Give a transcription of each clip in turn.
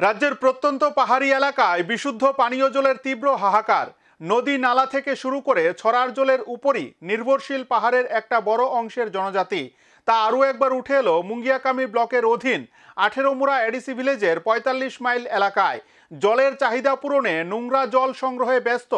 রাজ্যের প্রত্যন্ত পাহাড়ি এলাকায় বিশুদ্ধ পানীয় জলের তীব্র হাহাকার। নদী নালা থেকে শুরু করে ছড়ার জলের উপরই নির্ভরশীল পাহাড়ের একটা বড় অংশের জনজাতি। তা আরও একবার উঠে এলো মুঙ্গিয়াকামি ব্লকের অধীন 18 মুড়া এডিসি ভিলেজের 45 মাইল এলাকায়। জলের চাহিদা পূরণে নোংরা জল সংগ্রহে ব্যস্ত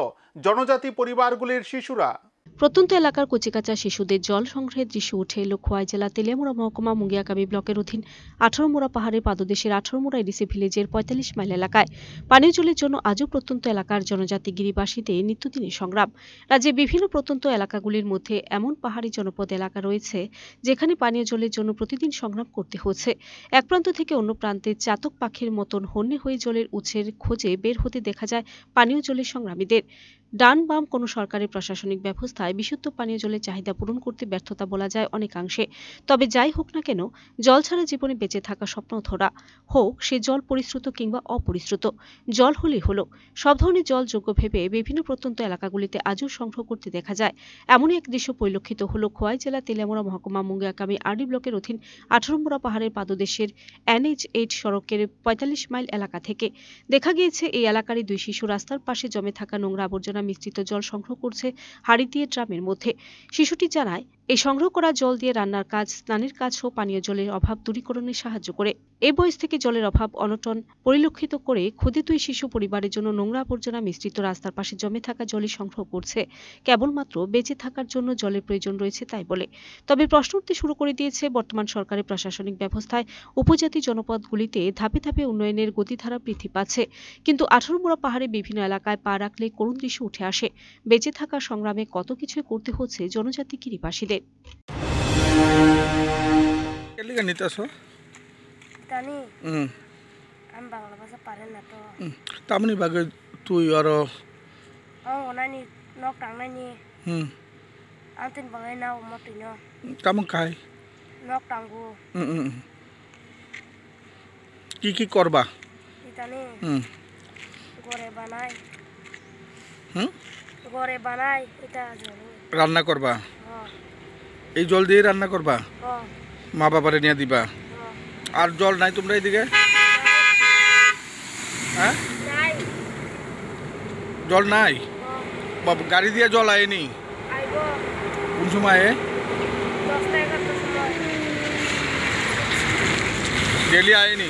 জনজাতি পরিবারগুলির শিশুরা। প্রত্যন্ত এলাকার কচিকাঁচা শিশুদের জল সংগ্রহের দৃশ্য উঠে এলো খোয়াই জেলা তেলিয়ামুড়া মহকুমা মুঙ্গিয়াকামি ব্লকের অধীন 18 মুড়া পাহাড়ের পাদদেশের 18 মুড়া এডিসি ভিলেজের 45 মাইল এলাকায়। পানীয় জলের জন্য আজও প্রত্যন্ত এলাকার জনজাতি গিরিবাসীদের নিত্যদিনের সংগ্রাম। রাজ্যের বিভিন্ন প্রত্যন্ত এলাকাগুলির মধ্যে এমন পাহাড়ি জনপদ এলাকা রয়েছে যেখানে পানীয় জলের জন্য প্রতিদিন সংগ্রাম করতে হচ্ছে। এক প্রান্ত থেকে অন্য প্রান্তে চাতক পাখির মতন হন্যে হয়ে জলের উৎসের খোঁজে বের হতে দেখা যায় পানীয় জলের সংগ্রামীদের। ডান বাম কোনো সরকারি প্রশাসনিক ব্যবস্থায় বিশুদ্ধ পানীয় জলের চাহিদা পূরণ করতে ব্যর্থতা বলা যায় অনেকাংশে। তবে যাই হোক না কেন, জল ছাড়া জীবনে বেঁচে থাকা স্বপ্ন ধরা হোক সে জল পরিশ্রুত কিংবা অপরিশ্রুত, জল হলেই হলো। সব ধরনের জল যোগ্য ভেবে বিভিন্ন প্রত্যন্ত এলাকাগুলিতে আজও সংগ্রহ করতে দেখা যায়। এমনই এক দৃশ্য পরিলক্ষিত হলো খোয়াই জেলা তেলিয়ামুড়া মহকুমা মুঙ্গিয়াকামি আরডি ব্লকের অধীন 18 মুড়া পাহাড়ের পাদদেশের NH8 সড়কের 45 মাইল এলাকা থেকে। দেখা গিয়েছে এই এলাকারই দুই শিশু রাস্তার পাশে জমে থাকা নোংরা আবর্জনা মিশ্রিত জল সংগ্রহ করছে হাড়ি দিয়ে ড্রামের মধ্যে। শিশুটি জানায়, এই সংগ্রহ করা জল দিয়ে রান্নার কাজ, স্নানের কাজ ও পানীয় জলের অভাব দূরীকরণে সাহায্য করে। এই বয়স থেকে জলের অভাব অনটন পরিলক্ষিত করে ক্ষুদে দুই শিশু পরিবারের জন্য নোংরা আবর্জনা মিশ্রিত রাস্তার পাশে জমে থাকা জলই সংগ্রহ করছে। কেবলমাত্র বেঁচে থাকার জন্য জলের প্রয়োজন রয়েছে তাই বলে। তবে প্রশ্ন উঠতে শুরু করে দিয়েছে বর্তমান সরকারের প্রশাসনিক ব্যবস্থায় উপজাতি জনপদগুলিতে ধাপে ধাপে উন্নয়নের গতিধারা বৃদ্ধি পাচ্ছে, কিন্তু 18 মুড়া পাহাড়ে বিভিন্ন এলাকায় পা রাখলে করুণ দৃশ্য উঠে আসে। বেঁচে থাকার সংগ্রামে কত কিছু করতে হচ্ছে জনজাতি গিরিবাসীদের। আমি বাংলা ভাষা পারেন না তো তামনি বাগে তুই আর ওনানি নক টাংনানি আনতিন বাঙাই নাও মতিনো তামন খাই নক টাঙ্গু কি করবা ইতানি গরে বানাই এটা রান্না করবা এই জল দিয়ে রান্না করবা মা বাবারে নিয়ে দিবা আর জল নাই তোমরা এইদিকে হ্যাঁ জল নাই গাড়ি দিয়ে জল আয়নি কোন সময় ডেলি আয়নি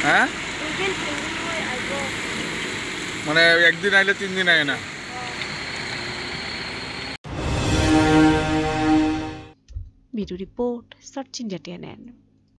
হ্যাঁ মানে একদিন আইলে 3 দিন আয় না। Video report search India TNN।